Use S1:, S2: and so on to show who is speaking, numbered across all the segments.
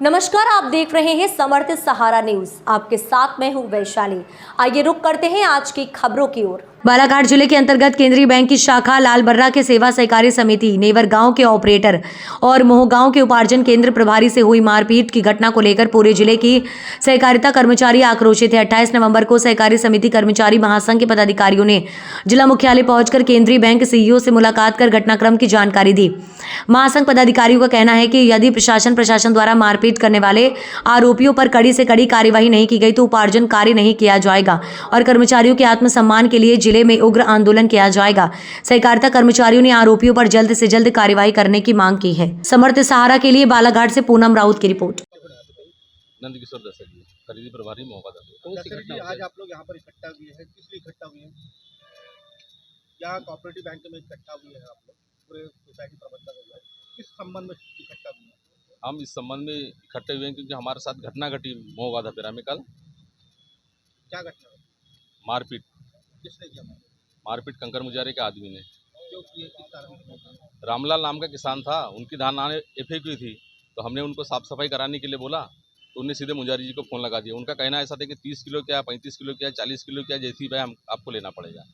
S1: नमस्कार, आप देख रहे हैं समर्थ सहारा न्यूज। आपके साथ मैं हूं वैशाली। आइए रुक करते हैं आज की खबरों की ओर। बालाघाट जिले के अंतर्गत केंद्रीय बैंक की शाखा लालबर्रा के सेवा सहकारी समिति नेवर गांव के ऑपरेटर और मोहगांव के उपार्जन केंद्र प्रभारी से हुई मारपीट की घटना को लेकर पूरे जिले की सहकारिता कर्मचारी आक्रोशित है। 28 नवंबर को सहकारी समिति कर्मचारी महासंघ के पदाधिकारियों ने जिला मुख्यालय पहुंचकर केंद्रीय बैंक सीईओ से मुलाकात कर घटनाक्रम की जानकारी दी। महासंघ पदाधिकारियों का कहना है कि यदि प्रशासन द्वारा मारपीट करने वाले आरोपियों पर कड़ी से कड़ी कार्यवाही नहीं की गई तो उपार्जन कार्य नहीं किया जाएगा और कर्मचारियों के आत्मसम्मान के लिए जिले में उग्र आंदोलन किया जाएगा। सहकारिता कर्मचारियों ने आरोपियों पर जल्द से जल्द कार्यवाही करने की मांग की है। समर्थ सहारा के लिए बालाघाट से पूनम राउत की रिपोर्ट।
S2: नंदकिशोर दशरथ जी, खरीदी प्रभारी मोहगा।
S3: दशरथ जी, आज आप लोग यहाँ पर इकट्ठा हुए हैं, किस लिए इकट्ठा हुए हैं? क्या कोऑपरेटिव बैंक में इकट्ठा हुए हैं आप लोग? पूरे सोसाइटी प्रबंधक हो गए, किस संबंध में इकट्ठा हुए हैं?
S2: हम इस संबंध में इकट्ठे हुए हैं क्योंकि हमारे साथ घटना घटी मोहगा धपेरा में कल।
S3: क्या घटना हुई?
S2: मारपीट
S3: किसने किया?
S2: मारपीट कंकर मुजारे के आदमी ने।
S3: क्यों किए, किस कारण से?
S2: रामलाल नाम का किसान था, उनकी धान आने FAQ थी, तो हमने उनको साफ सफाई कराने के लिए बोला तो उन्हें सीधे मुजारी जी को फ़ोन लगा दिया। उनका कहना ऐसा था कि 30 किलो क्या, 35 किलो क्या, 40 किलो क्या, जैसी भाई हम आपको लेना पड़ेगा।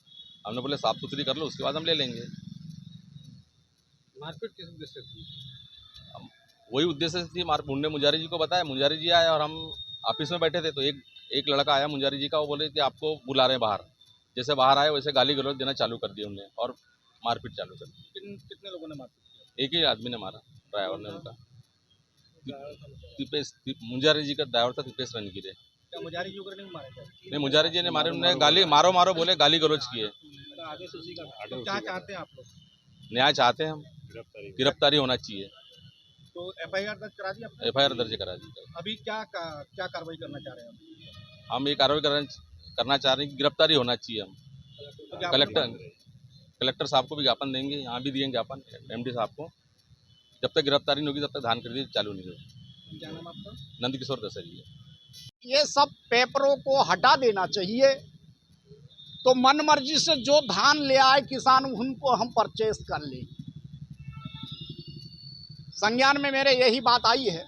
S2: हमने बोले साफ़ सुथरी कर लो, उसके बाद हम ले लेंगे।
S3: मारपीट किस उद्देश्य से थी?
S2: वही उद्देश्य से थी। उनने मुजारी जी को बताया, मुजारी जी आए और हम ऑफिस में बैठे थे तो एक लड़का आया मुजारी जी का, वो बोले कि आपको बुला रहे हैं बाहर। जैसे बाहर आए वैसे गाली गलौज देना चालू कर दिया उन्होंने और मारपीट चालू कर दी।
S3: कितने लोगों ने मारपीट किया?
S2: एक ही आदमी ने मारा, ड्राइवर ने उनका। मुजारी जी का ड्राइवर था तिपेश रणगिरे।
S3: क्या मुजारी जी को नहीं मारा क्या?
S2: नहीं, मुजारी जी ने मारे, उन्होंने गाली मारो मारो बोले, गाली गलौज किए।
S3: तो आगे से उसी का तो क्या चाहते हैं आप लोग?
S2: न्याय चाहते हैं हम, गिरफ्तारी होना चाहिए।
S3: तो FIR दर्ज करा दी आपने?
S2: FIR दर्ज करा दी।
S3: अभी क्या कार्रवाई करना चाह रहे हैं आप?
S2: हम ये कार्रवाई करना चाह रहे हैं कि गिरफ्तारी होना चाहिए। हम
S3: तो क्या
S2: कलेक्टर साहब को भी ज्ञापन देंगे, यहाँ भी दिए ज्ञापन MD साहब को। जब तक गिरफ्तारी नहीं होगी तब तक धान खरीदी चालू नहीं होगी।
S3: क्या नाम आपका?
S2: नंदकिशोर दशरथ जी।
S4: ये सब पेपरों को हटा देना चाहिए। तो मन मर्जी से जो धान ले आए किसान उनको हम परचेस कर लें। संज्ञान में मेरे यही बात आई है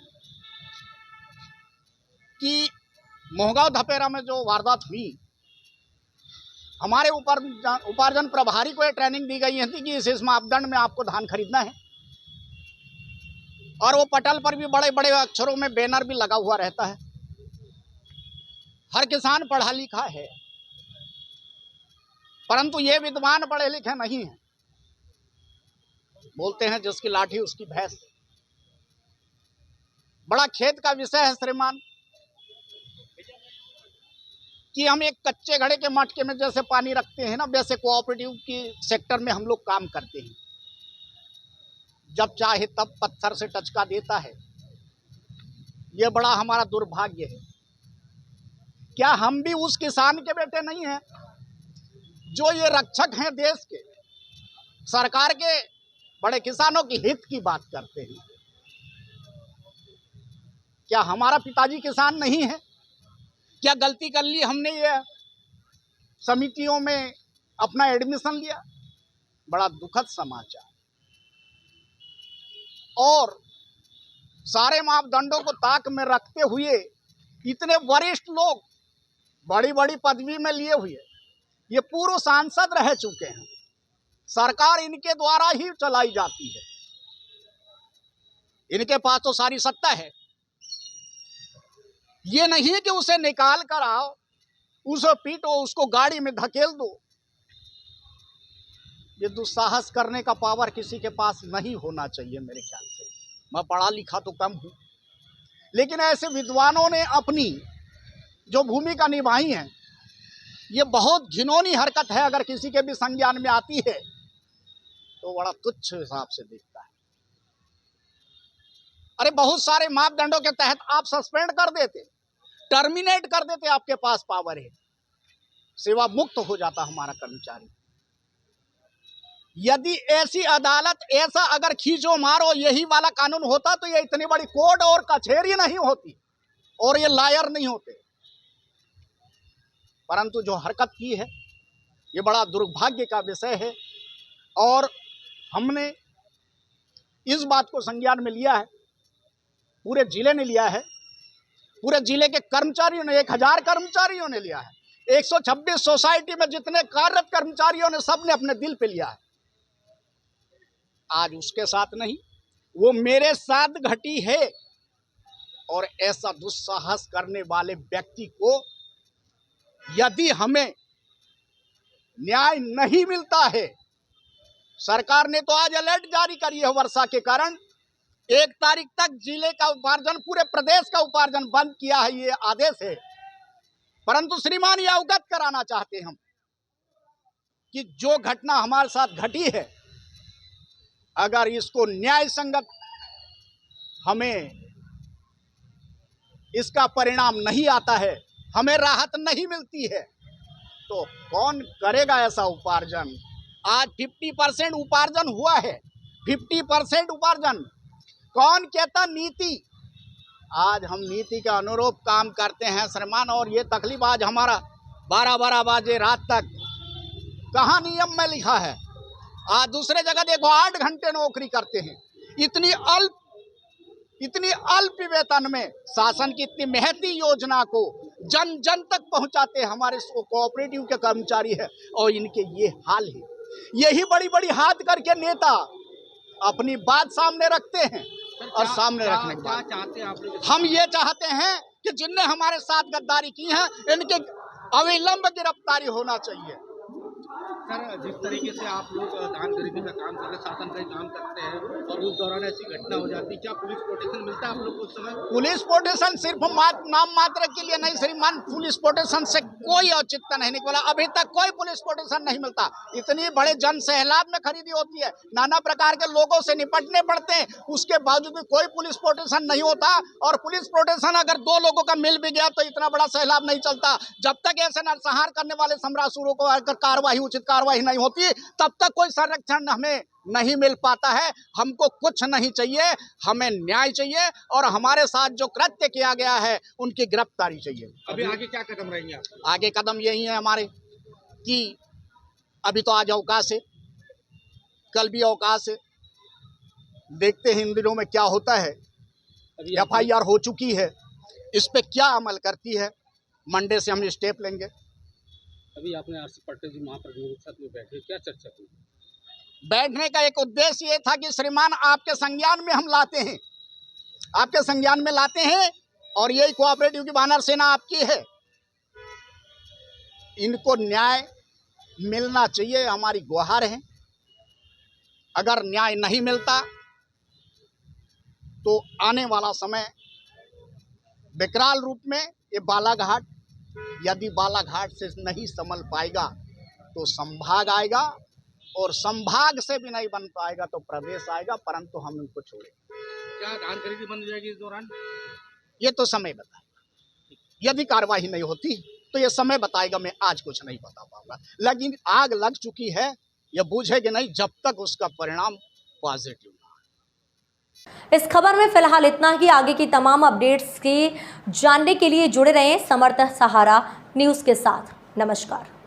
S4: कि मोहगांव धपेरा में जो वारदात हुई, हमारे उपार्जन प्रभारी को ये ट्रेनिंग दी गई थी कि इस मापदंड में आपको धान खरीदना है और वो पटल पर भी बड़े बड़े अक्षरों में बैनर भी लगा हुआ रहता है। हर किसान पढ़ा लिखा है, परंतु ये विद्वान पढ़े लिखे नहीं है। बोलते हैं जिसकी लाठी उसकी भैंस। बड़ा खेत का विषय है श्रीमान कि हम एक कच्चे घड़े के मटके में जैसे पानी रखते हैं ना, वैसे कोऑपरेटिव की सेक्टर में हम लोग काम करते हैं। जब चाहे तब पत्थर से टचका देता है। ये बड़ा हमारा दुर्भाग्य है। क्या हम भी उस किसान के बेटे नहीं हैं जो ये रक्षक हैं देश के, सरकार के, बड़े किसानों की हित की बात करते हैं? क्या हमारा पिताजी किसान नहीं है? क्या गलती कर ली हमने ये समितियों में अपना एडमिशन लिया? बड़ा दुखद समाचार। और सारे मापदंडों को ताक में रखते हुए इतने वरिष्ठ लोग बड़ी बड़ी पदवी में लिए हुए, ये पूर्व सांसद रह चुके हैं। सरकार इनके द्वारा ही चलाई जाती है, इनके पास तो सारी सत्ता है। ये नहीं कि उसे निकाल कर आओ, उसे पीटो, उसको गाड़ी में धकेल दो। ये दुस्साहस करने का पावर किसी के पास नहीं होना चाहिए मेरे ख्याल से। मैं पढ़ा लिखा तो कम हूं, लेकिन ऐसे विद्वानों ने अपनी जो भूमिका निभाई है, ये बहुत घिनौनी हरकत है। अगर किसी के भी संज्ञान में आती है तो बड़ा तुच्छ हिसाब से देखता है। अरे बहुत सारे मापदंडों के तहत आप सस्पेंड कर देते, टर्मिनेट कर देते, आपके पास पावर है, सेवा मुक्त हो जाता हमारा कर्मचारी। यदि ऐसी अदालत, ऐसा अगर खींचो मारो यही वाला कानून होता तो ये इतनी बड़ी कोर्ट और कचहरी नहीं होती और ये लायर नहीं होते। परंतु जो हरकत की है ये बड़ा दुर्भाग्य का विषय है और हमने इस बात को संज्ञान में लिया है पूरे जिले ने लिया है, पूरे जिले के कर्मचारियों ने 1000 कर्मचारियों ने लिया है, 126 सोसाइटी में जितने कार्यरत कर्मचारियों ने सबने अपने दिल पे लिया है। आज उसके साथ नहीं, वो मेरे साथ घटी है। और ऐसा दुस्साहस करने वाले व्यक्ति को यदि हमें न्याय नहीं मिलता है, सरकार ने तो आज अलर्ट जारी करी है वर्षा के कारण, 1 तारीख तक जिले का उपार्जन, पूरे प्रदेश का उपार्जन बंद किया है, ये आदेश है। परंतु श्रीमान ये अवगत कराना चाहते हम कि जो घटना हमारे साथ घटी है, अगर इसको न्याय संगत हमें इसका परिणाम नहीं आता है, हमें राहत नहीं मिलती है, तो कौन करेगा ऐसा उपार्जन। आज 50% उपार्जन हुआ है, 50% उपार्जन। कौन कहता नीति, आज हम नीति के अनुरूप काम करते हैं श्रीमान, और ये तकलीफ आज हमारा 12-12 बजे रात तक कहाँ नियम में लिखा है। आज दूसरे जगह देखो 8 घंटे नौकरी करते हैं, इतनी अल्प वेतन में शासन की इतनी महती योजना को जन जन तक पहुंचाते हमारे कोऑपरेटिव के कर्मचारी है, और इनके ये हाल है। यही बड़ी बड़ी हाथ करके नेता अपनी बात सामने रखते हैं, और सामने रखने के बाद
S3: चाहते हैं आप लोग?
S4: हम ये चाहते हैं कि जिनने हमारे साथ गद्दारी की है, इनके अविलंब गिरफ्तारी होना चाहिए।
S3: सर, जिस तरीके से आप लोग धान खरीदी का काम करते हैं, शासन का ही काम करते हैं, और उस दौरान ऐसी घटना हो जाती है, क्या पुलिस प्रोटेक्शन मिलता है आप लोग को उस समय?
S4: पुलिस प्रोटेक्शन सिर्फ नाम मात्र के लिए नहीं श्रीमान, पुलिस प्रोटेक्शन से कोई औचित्य नहीं निकला। अभी तक कोई पुलिस प्रोटेक्शन नहीं मिलता। इतनी बड़े जन सैलाब में खरीदी होती है, नाना प्रकार के लोगों से निपटने पड़ते हैं, उसके बावजूद भी कोई पुलिस प्रोटेक्शन नहीं होता। और पुलिस प्रोटेक्शन अगर 2 लोगों का मिल भी गया तो इतना बड़ा सैलाब नहीं चलता। जब तक ऐसे नरसंहार करने वाले सम्रासुरों को अगर कार्रवाई, उचित कार्रवाई नहीं होती, तब तक कोई संरक्षण हमें नहीं मिल पाता है। हमको कुछ नहीं चाहिए, हमें न्याय चाहिए, और हमारे साथ जो कृत्य किया गया है उनकी गिरफ्तारी चाहिए।
S3: अभी आगे क्या कदम रहेंगे आप?
S4: आगे कदम यही है हमारे कि अभी तो आज अवकाश है, कल भी अवकाश है, देखते हैं इन दिनों में क्या होता है। FIR हो चुकी है, इस पे क्या अमल करती है, मंडे से हम स्टेप लेंगे।
S3: अभी आपने आरसी पटेल जी महाप्रभु के साथ में बैठे, क्या चर्चा हुई?
S4: बैठने का एक उद्देश्य ये था कि श्रीमान आपके संज्ञान में हम लाते हैं, आपके संज्ञान में लाते हैं, और यही कोऑपरेटिव की वानर सेना आपकी है। इनको न्याय मिलना चाहिए, हमारी गुहार है। अगर न्याय नहीं मिलता तो आने वाला समय विकराल रूप में ये बालाघाट, यदि बालाघाट से नहीं संभल पाएगा तो संभाग आएगा, और संभाग से भी नहीं बन पाएगा तो प्रदेश आएगा, परंतु हम इनको छोड़ेंगे।
S3: क्या धान खरीदी बंद हो जाएगी इस दौरान?
S4: ये तो समय बताएगा। यदि कार्रवाई नहीं होती तो ये समय बताएगा, मैं आज कुछ नहीं बता पाऊंगा। लेकिन आग लग चुकी है, ये बूझेगी नहीं जब तक उसका परिणाम पॉजिटिव।
S1: इस खबर में फिलहाल इतना ही। आगे की तमाम अपडेट्स के जानने के लिए जुड़े रहें समर्थ सहारा न्यूज़ के साथ। नमस्कार।